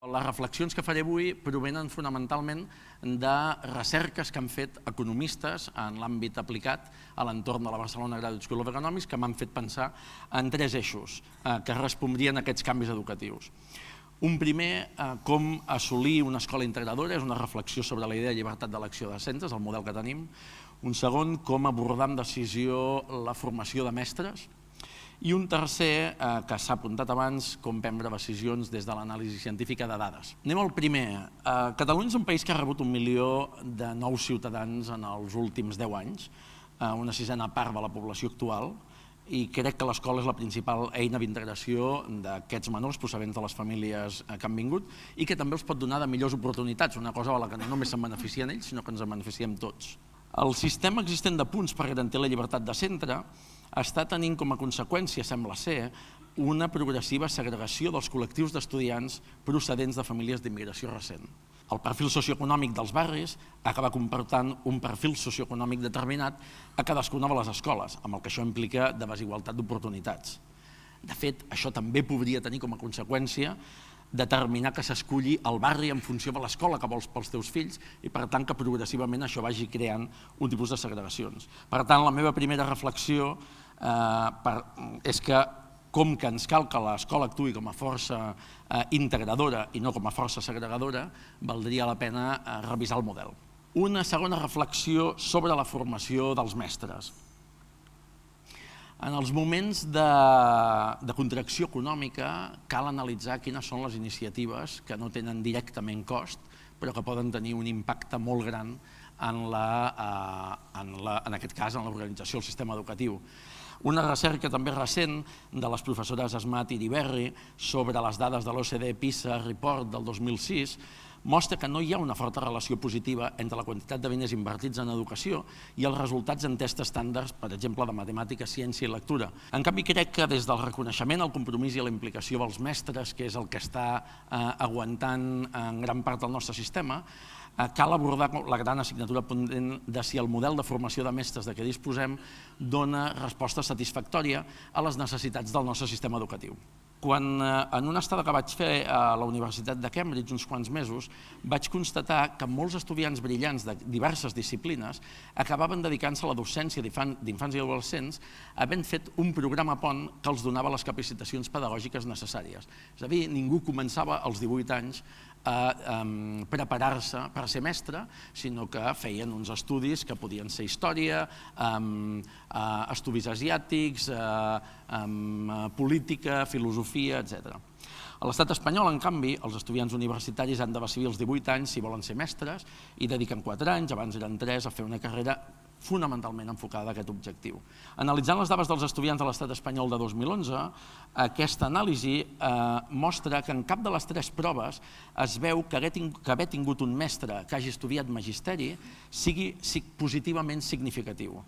Les reflexions que faré avui provenen fonamentalment de recerques que han fet economistes en l'àmbit aplicat a l'entorn de la Barcelona Graduate School of Economics que m'han fet pensar en tres eixos que respondrien a aquests canvis educatius. Un primer, com assolir una escola integradora, és una reflexió sobre la idea de llibertat d'elecció de centres, el model que tenim. Un segon, com abordar amb decisió la formació de mestres. I un tercer, que s'ha apuntat abans, com prendre decisions des de l'anàlisi científica de dades. Anem al primer. Catalunya és un país que ha rebut 1 milió de nous ciutadans en els últims 10 anys, una sisena part de la població actual, i crec que l'escola és la principal eina d'integració d'aquests menors procedents de les famílies que han vingut i que també els pot donar de millors oportunitats, una cosa a la que no només se'n beneficien ells, sinó que ens en beneficiem tots. El sistema existent de punts per garantir la llibertat de centre està tenint com a conseqüència, sembla ser, una progressiva segregació dels col·lectius d'estudiants procedents de famílies d'immigració recent. El perfil socioeconòmic dels barris acaba comportant un perfil socioeconòmic determinat a cadascuna de les escoles, amb el que això implica de desigualtat d'oportunitats. De fet, això també podria tenir com a conseqüència determinar que s'esculli el barri en funció de l'escola que vols pels teus fills i per tant que progressivament això vagi creant un tipus de segregacions. Per tant, la meva primera reflexió és que com que ens cal que l'escola actuï com a força integradora i no com a força segregadora, valdria la pena revisar el model. Una segona reflexió sobre la formació dels mestres. En els moments de contracció econòmica cal analitzar quines són les iniciatives que no tenen directament cost, però que poden tenir un impacte molt gran en aquest cas en l'organització del sistema educatiu. Una recerca també recent de les professores Asmat i Iriberri sobre les dades de l'OCDE PISA Report del 2006 mostra que no hi ha una forta relació positiva entre la quantitat de diners invertits en educació i els resultats en tests estàndards, per exemple, de matemàtica, ciència i lectura. En canvi, crec que des del reconeixement, el compromís i la implicació dels mestres, que és el que està aguantant en gran part el nostre sistema, cal abordar la gran assignatura pendent de si el model de formació de mestres de què disposem dona resposta satisfactòria a les necessitats del nostre sistema educatiu. Quan en una estada que vaig fer a la Universitat de Cambridge uns quants mesos vaig constatar que molts estudiants brillants de diverses disciplines acabaven dedicant-se a la docència d'infants i adolescents havent fet un programa pont que els donava les capacitacions pedagògiques necessàries. És a dir, ningú començava als 18 anys a preparar-se per ser mestre, sinó que feien uns estudis que podien ser història, estudis asiàtics, política, filosofia, etc. A l'estat espanyol, en canvi, els estudiants universitaris han de decidir als 18 anys si volen ser mestres i dediquen 4 anys, abans eren 3, a fer una carrera fonamentalment enfocada a aquest objectiu. Analitzant les dades dels estudiants de l'estat espanyol de 2011, aquesta anàlisi mostra que en cap de les 3 proves es veu que haver tingut un mestre que hagi estudiat magisteri sigui positivament significatiu.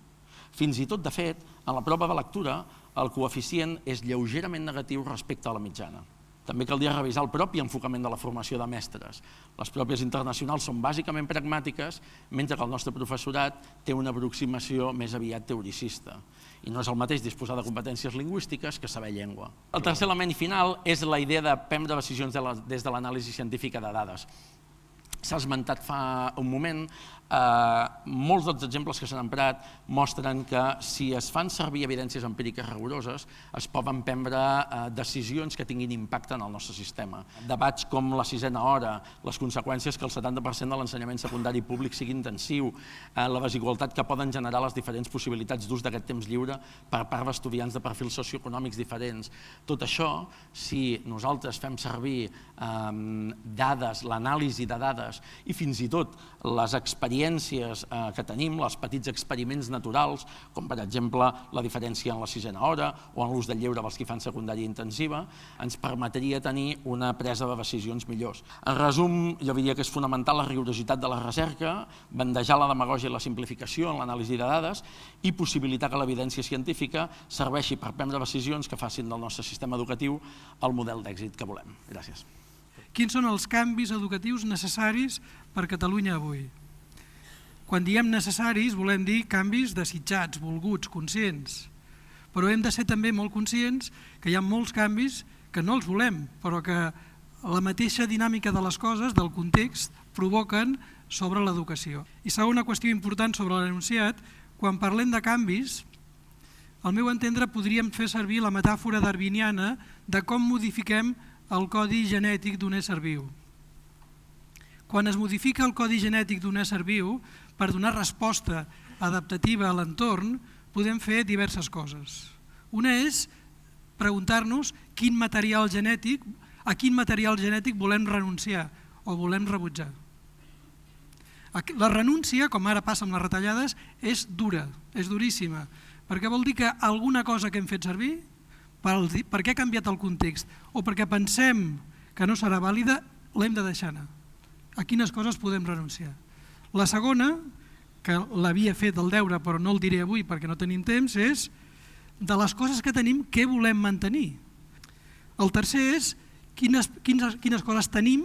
Fins i tot, de fet, en la prova de lectura, el coeficient és lleugerament negatiu respecte a la mitjana. També caldria revisar el propi enfocament de la formació de mestres. Les pròpies internacionals són bàsicament pragmàtiques, mentre que el nostre professorat té una aproximació més aviat teoricista. I no és el mateix disposar de competències lingüístiques que saber llengua. El tercer element i final és la idea de prendre decisions des de l'anàlisi científica de dades. S'ha esmentat fa un moment, molts dels exemples que s'han emprat mostren que si es fan servir evidències empíriques rigoroses es poden prendre decisions que tinguin impacte en el nostre sistema. Debats com la sisena hora, les conseqüències que el 70% de l'ensenyament secundari públic sigui intensiu, la desigualtat que poden generar les diferents possibilitats d'ús d'aquest temps lliure per part d'estudiants de perfils socioeconòmics diferents. Tot això, si nosaltres fem servir dades, l'anàlisi de dades i fins i tot les experiències que tenim, els petits experiments naturals, com per exemple la diferència en la sisena hora o en l'ús del lleure dels que fan secundària intensiva, ens permetria tenir una presa de decisions millors. En resum, jo diria que és fonamental la rigorositat de la recerca, bandejar la demagògia i la simplificació en l'anàlisi de dades i possibilitar que l'evidència científica serveixi per prendre decisions que facin del nostre sistema educatiu el model d'èxit que volem. Gràcies. Quins són els canvis educatius necessaris per Catalunya avui? Quan diem necessaris volem dir canvis desitjats, volguts, conscients. Però hem de ser també molt conscients que hi ha molts canvis que no els volem, però que la mateixa dinàmica de les coses, del context, provoquen sobre l'educació. I segona qüestió important sobre l'enunciat, quan parlem de canvis, al meu entendre podríem fer servir la metàfora darwiniana de com modifiquem el codi genètic d'un ésser viu. Quan es modifica el codi genètic d'un ésser viu, per donar resposta adaptativa a l'entorn, podem fer diverses coses. Una és preguntar-nos a quin material genètic volem renunciar o volem rebutjar. La renúncia, com ara passa amb les retallades, és dura, és duríssima, perquè vol dir que alguna cosa que hem fet servir, perquè ha canviat el context o perquè pensem que no serà vàlida, l'hem de deixar anar. A quines coses podem renunciar? La segona, que l'havia fet el deure però no el diré avui perquè no tenim temps, és de les coses que tenim, què volem mantenir? El tercer és quines coses tenim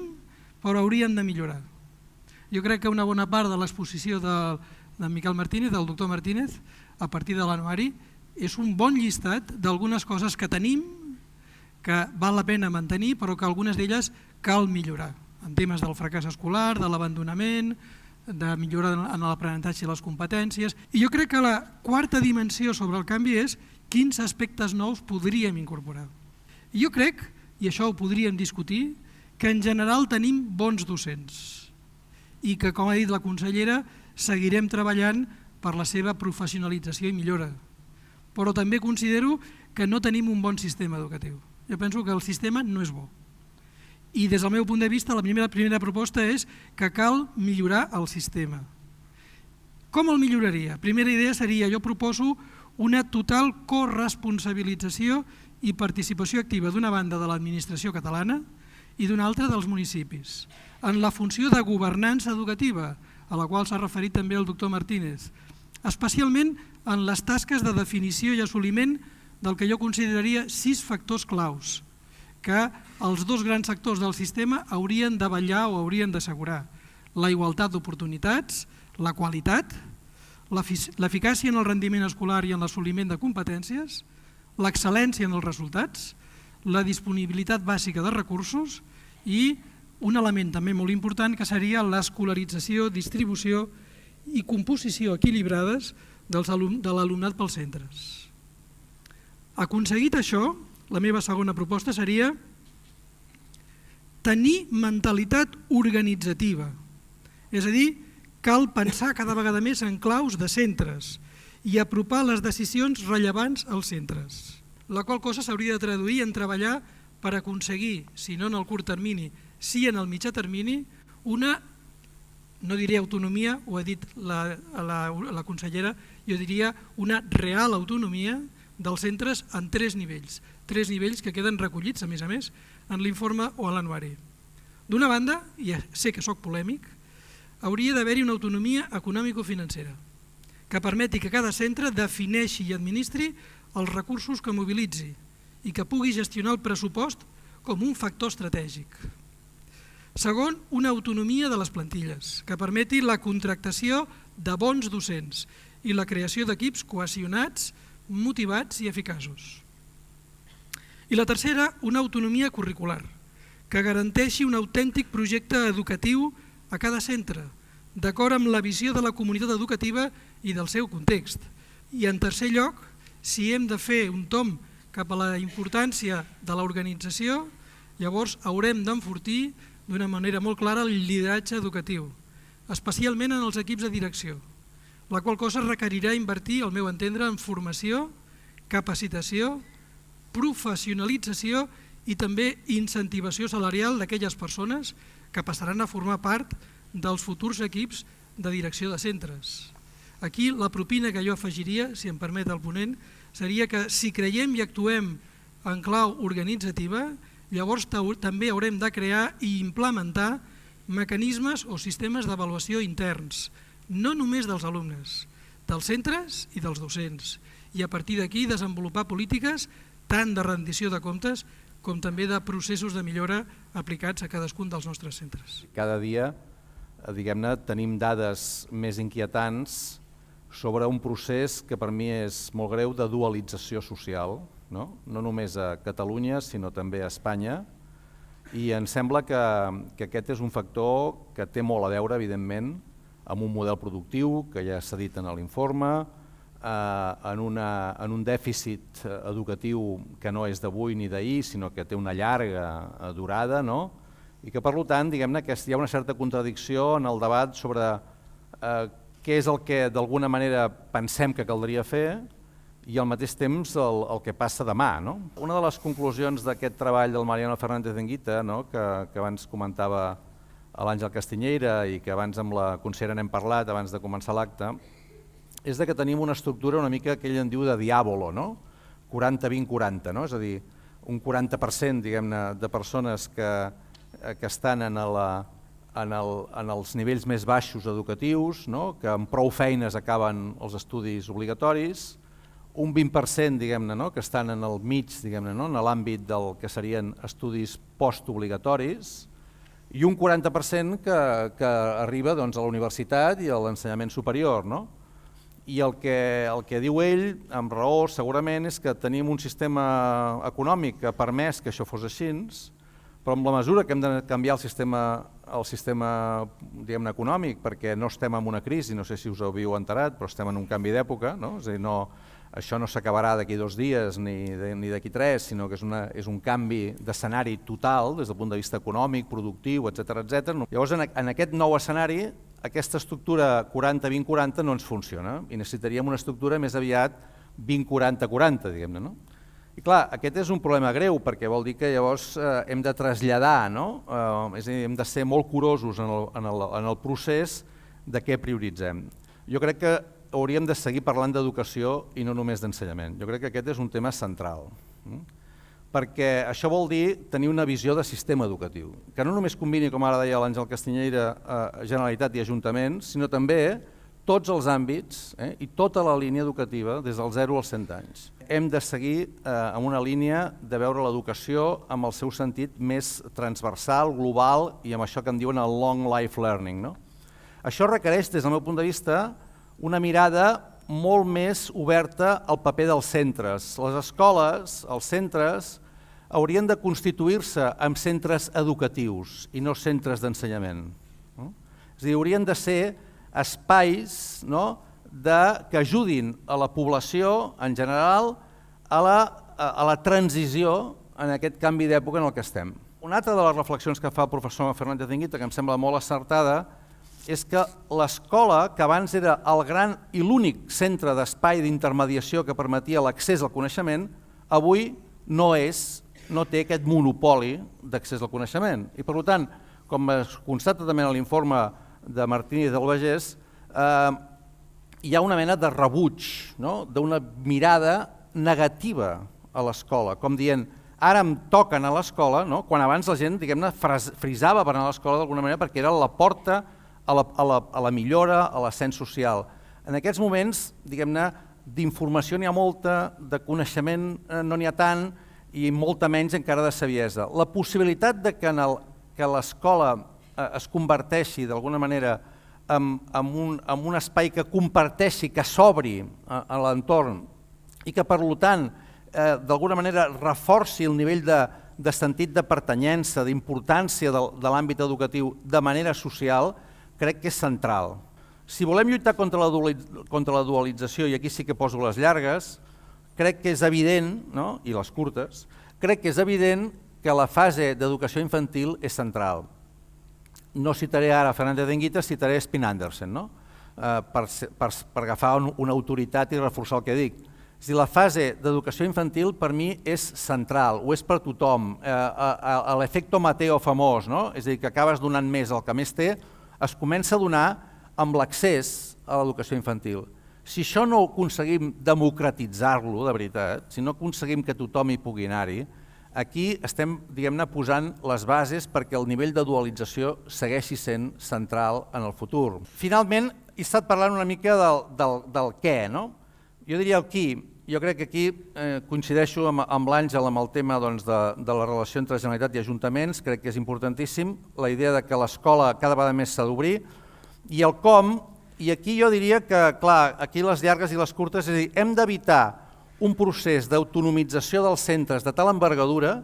però haurien de millorar. Jo crec que una bona part de l'exposició de Miquel Martínez, del doctor Martínez, a partir de l'anuari, és un bon llistat d'algunes coses que tenim, que val la pena mantenir, però que algunes d'elles cal millorar, en temes del fracàs escolar, de l'abandonament, de millorar en l'aprenentatge i les competències. I jo crec que la quarta dimensió sobre el canvi és quins aspectes nous podríem incorporar. I jo crec, i això ho podríem discutir, que en general tenim bons docents i que, com ha dit la consellera, seguirem treballant per la seva professionalització i millora. Però també considero que no tenim un bon sistema educatiu. Jo penso que el sistema no és bo. I des del meu punt de vista, la primera proposta és que cal millorar el sistema. Com el milloraria? Primera idea seria, jo proposo una total corresponsabilització i participació activa d'una banda de l'administració catalana i d'una altra dels municipis, en la funció de governança educativa, a la qual s'ha referit també el doctor Martínez, especialment en les tasques de definició i assoliment del que jo consideraria 6 factors claus, que els 2 grans sectors del sistema haurien de vetllar o haurien d'assegurar: la igualtat d'oportunitats, la qualitat, l'eficàcia en el rendiment escolar i en l'assoliment de competències, l'excel·lència en els resultats, la disponibilitat bàsica de recursos i un element també molt important que seria l'escolarització, distribució i composició equilibrades de l'alumnat pels centres. Aconseguit això, la meva segona proposta seria tenir mentalitat organitzativa, és a dir, cal pensar cada vegada més en claus de centres i apropar les decisions rellevants als centres, la qual cosa s'hauria de traduir en treballar per aconseguir, si no en el curt termini, sí en el mitjà termini, una, no diré autonomia, ho ha dit la consellera, jo diria una real autonomia dels centres en 3 nivells, 3 nivells que queden recollits, a més, en l'informe o a l'anuari. D'una banda, i sé que sóc polèmic, hauria d'haver-hi una autonomia econòmico-financera que permeti que cada centre defineixi i administri els recursos que mobilitzi i que pugui gestionar el pressupost com un factor estratègic. Segon, una autonomia de les plantilles que permeti la contractació de bons docents i la creació d'equips cohesionats, motivats i eficaços. I la tercera, una autonomia curricular que garanteixi un autèntic projecte educatiu a cada centre, d'acord amb la visió de la comunitat educativa i del seu context. I en tercer lloc, si hem de fer un tomb cap a la importància de l'organització, llavors haurem d'enfortir d'una manera molt clara el lideratge educatiu, especialment en els equips de direcció, la qual cosa requerirà invertir, al meu entendre, en formació, capacitació, professionalització i també incentivació salarial d'aquelles persones que passaran a formar part dels futurs equips de direcció de centres. Aquí la propina que jo afegiria, si em permet el ponent, seria que si creiem i actuem en clau organitzativa, llavors també haurem de crear i implementar mecanismes o sistemes d'avaluació interns, no només dels alumnes, dels centres i dels docents, i a partir d'aquí desenvolupar polítiques tant de rendició de comptes com també de processos de millora aplicats a cadascun dels nostres centres. Cada dia, diguem-ne, tenim dades més inquietants sobre un procés que per mi és molt greu de dualització social, no només a Catalunya sinó també a Espanya, I em sembla que aquest és un factor que té molt a veure, evidentment, amb un model productiu que ja s'ha dit en l'informe, en un dèficit educatiu que no és d'avui ni d'ahir, sinó que té una llarga durada, no? I que, per tant, diguem-ne que hi ha una certa contradicció en el debat sobre què és el que d'alguna manera pensem que caldria fer i al mateix temps el que passa demà. No? Una de les conclusions d'aquest treball del Mariano Fernández Anguita, no? que abans comentava l'Àngel Castiñeira i que abans amb la consellera n'hem parlat abans de començar l'acte, és que tenim una estructura una mica que ell en diu de diàbolo, no? 40-20-40, no? És a dir, un 40% diguem-ne de persones que estan en els nivells més baixos educatius, no? Que amb prou feines acaben els estudis obligatoris, un 20% diguem-ne, no? Que estan en el mig, diguem-ne, no? En l'àmbit del que serien estudis postobligatoris, i un 40% que arriba doncs, a la universitat i a l'ensenyament superior. No? I el que diu ell, amb raó segurament, és que tenim un sistema econòmic que ha permès que això fos així, però amb la mesura que hem de canviar el sistema diguem-ne econòmic, perquè no estem en una crisi, no sé si us havíeu enterat, però estem en un canvi d'època, no? És a dir, això no s'acabarà d'aquí 2 dies ni d'aquí 3, sinó que és un canvi d'escenari total des del punt de vista econòmic, productiu, etc. Llavors, en aquest nou escenari, aquesta estructura 40-20-40 no ens funciona i necessitaríem una estructura més aviat 20-40-40, diguem-ne. No? I clar, aquest és un problema greu perquè vol dir que llavors hem de traslladar, no? És a dir, hem de ser molt curosos en el procés de què prioritzem. Jo crec que hauríem de seguir parlant d'educació i no només d'ensenyament. Jo crec que aquest és un tema central, perquè això vol dir tenir una visió de sistema educatiu, que no només combini, com ara deia l'Àngel Castiñeira, Generalitat i Ajuntaments, sinó també tots els àmbits i tota la línia educativa des dels 0 als 100 anys. Hem de seguir amb una línia de veure l'educació amb el seu sentit més transversal, global i amb això que en diuen el long life learning. No? Això requereix, des del meu punt de vista, una mirada molt més oberta al paper dels centres. Les escoles, els centres, haurien de constituir-se en centres educatius i no centres d'ensenyament. És a dir, haurien de ser espais que ajudin a la població en general a la transició en aquest canvi d'època en el que estem. Una altra de les reflexions que fa el professor Fernández Anguita, que em sembla molt acertada, és que l'escola, que abans era el gran i l'únic centre d'espai d'intermediació que permetia l'accés al coneixement, avui no té aquest monopoli d'accés al coneixement. I per tant, com es constata també en l'informe de Martínez del Vallès, hi ha una mena de rebuig, d'una mirada negativa a l'escola, com dient, ara em toca anar a l'escola, quan abans la gent frisava per anar a l'escola d'alguna manera perquè era la porta a la millora, a l'ascens social. En aquests moments, d'informació n'hi ha molta, de coneixement no n'hi ha tant i molta menys encara de saviesa. La possibilitat que l'escola es converteixi d'alguna manera en un espai que comparteixi, que s'obri a l'entorn i que per tant d'alguna manera reforci el nivell de sentit de pertanyença, d'importància de l'àmbit educatiu de manera social, crec que és central. Si volem lluitar contra la dualització, i aquí sí que poso les llargues, crec que és evident, i les curtes, crec que és evident que la fase d'educació infantil és central. No citaré ara Fernández Anguita, citaré Spin Andersen, per agafar una autoritat i reforçar el que dic. La fase d'educació infantil per mi és central, ho és per tothom. L'efecte Mateo famós, és a dir, que acabes donant més al que més té, es comença a donar amb l'accés a l'educació infantil. Si això no aconseguim democratitzar-lo de veritat, si no aconseguim que tothom hi pugui anar-hi, aquí estem posant les bases perquè el nivell de dualització segueixi sent central en el futur. Finalment, he estat parlant una mica del què. Jo diria el qui. Jo crec que aquí coincideixo amb l'Àngel amb el tema de la relació entre Generalitat i Ajuntaments, crec que és importantíssim, la idea que l'escola cada vegada més s'ha d'obrir, i el com, i aquí jo diria que, clar, aquí les llargues i les curtes, és a dir, hem d'evitar un procés d'autonomització dels centres de tal envergadura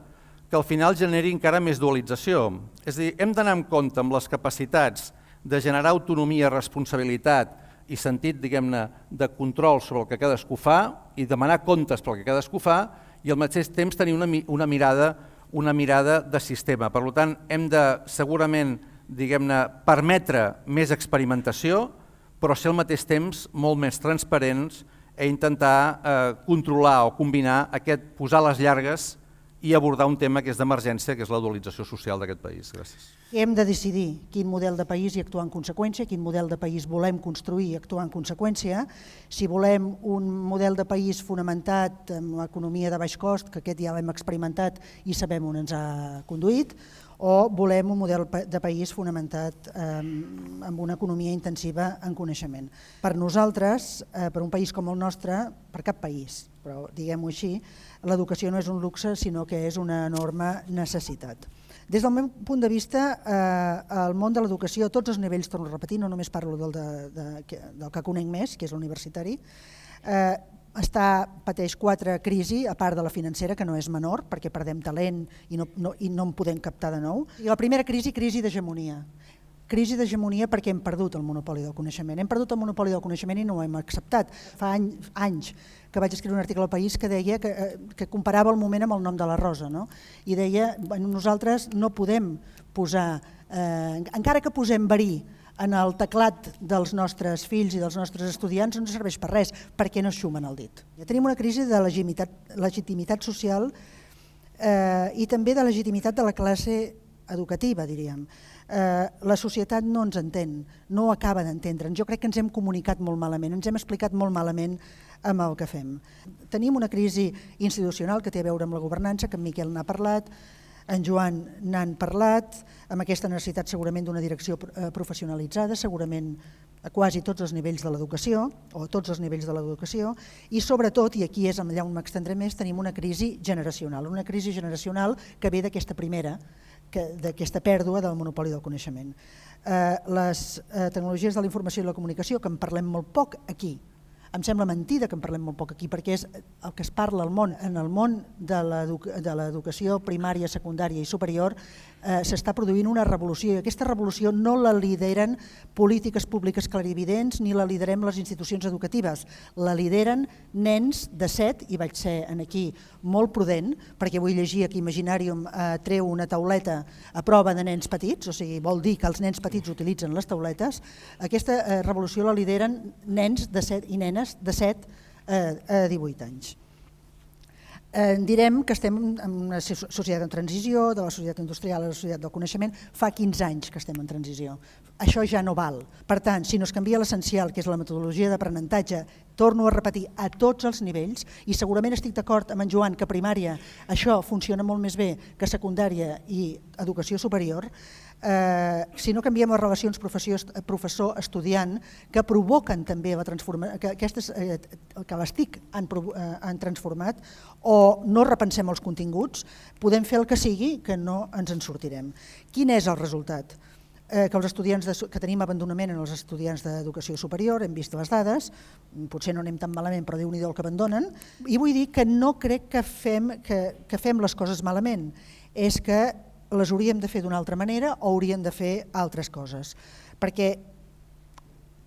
que al final generi encara més dualització. És a dir, hem d'anar amb compte amb les capacitats de generar autonomia, responsabilitat i sentit, diguem-ne, de control sobre el que cadascú fa i demanar comptes pel que cadascú fa i al mateix temps tenir una mirada de sistema. Per tant, hem de segurament, diguem-ne, permetre més experimentació, però ser al mateix temps molt més transparents i intentar controlar o combinar aquest posar les llargues i abordar un tema que és d'emergència, que és la dualització social d'aquest país. Gràcies. Hem de decidir quin model de país i actuar en conseqüència, quin model de país volem construir i actuar en conseqüència. Si volem un model de país fonamentat en l'economia de baix cost, que aquest ja l'hem experimentat i sabem on ens ha conduït, o volem un model de país fonamentat en una economia intensiva en coneixement. Per nosaltres, per un país com el nostre, per cap país, però diguem-ho així, l'educació no és un luxe, sinó que és una enorme necessitat. Des del meu punt de vista, el món de l'educació, a tots els nivells, torno a repetir, no només parlo del que conec més, que és l'universitari, pateix 4 crisis, a part de la financera, que no és menor, perquè perdem talent i no en podem captar de nou. I la primera crisi d'hegemonia. Crisi d'hegemonia perquè hem perdut el monopoli del coneixement. Hem perdut el monopoli del coneixement i no ho hem acceptat. Fa anys que vaig escriure un article al País que deia que comparava el moment amb el nom de la rosa, no? I deia, nosaltres no podem posar, encara que posem verí en el teclat dels nostres fills i dels nostres estudiants, no serveix per res, perquè no es xumen el dit. Tenim una crisi de legitimitat social i també de legitimitat de la classe educativa, diríem. La societat no ens entén, no acaba d'entendre'ns. Jo crec que ens hem comunicat molt malament, ens hem explicat molt malament amb el que fem. Tenim una crisi institucional que té a veure amb la governança, que en Miquel n'ha parlat, en Joan n'han parlat, amb aquesta necessitat segurament d'una direcció professionalitzada, segurament a quasi tots els nivells de l'educació, o a tots els nivells de l'educació, i sobretot, i aquí és allà on m'extendré més, tenim una crisi generacional que ve d'aquesta primera, d'aquesta pèrdua del monopoli del coneixement. Les tecnologies de la informació i la comunicació, que en parlem molt poc aquí, em sembla mentida que en parlem molt poc aquí, perquè és el que es parla al món. En el món de l'educació primària, secundària i superior s'està produint una revolució, i aquesta revolució no la lideren polítiques públiques clarividents ni la liderem les institucions educatives, la lideren nens de 7, i vaig ser aquí molt prudent, perquè vull llegir que Imaginarium treu una tauleta a prova de nens petits, o sigui, vol dir que els nens petits utilitzen les tauletes. Aquesta revolució la lideren nens de 7 i nenes de 7 a 18 anys. Direm que estem en una societat en transició, de la societat industrial a la societat del coneixement, fa 15 anys que estem en transició. Això ja no val. Per tant, si no es canvia l'essencial, que és la metodologia d'aprenentatge, torno a repetir, a tots els nivells, i segurament estic d'acord amb en Joan que a primària això funciona molt més bé que secundària i educació superior, si no canviem les relacions professor-estudiant, que provoquen també la transformació, que les TIC han transformat, o no repensem els continguts, podem fer el que sigui, que no ens en sortirem. Quin és el resultat? Que els estudiants que tenim abandonament en els estudiants d'educació superior, hem vist les dades, potser no anem tan malament, però Déu-n'hi-do el que abandonen, i vull dir que no crec que fem les coses malament, és que les hauríem de fer d'una altra manera o hauríem de fer altres coses, perquè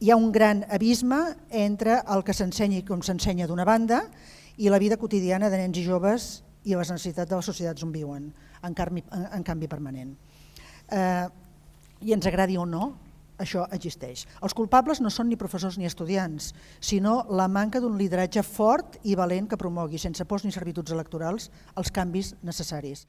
hi ha un gran abisme entre el que s'ensenya i com s'ensenya d'una banda i la vida quotidiana de nens i joves i les necessitats de les societats on viuen, en canvi permanent. I ens agradi o no, això existeix. Els culpables no són ni professors ni estudiants, sinó la manca d'un lideratge fort i valent que promogui, sense pors ni servituds electorals, els canvis necessaris.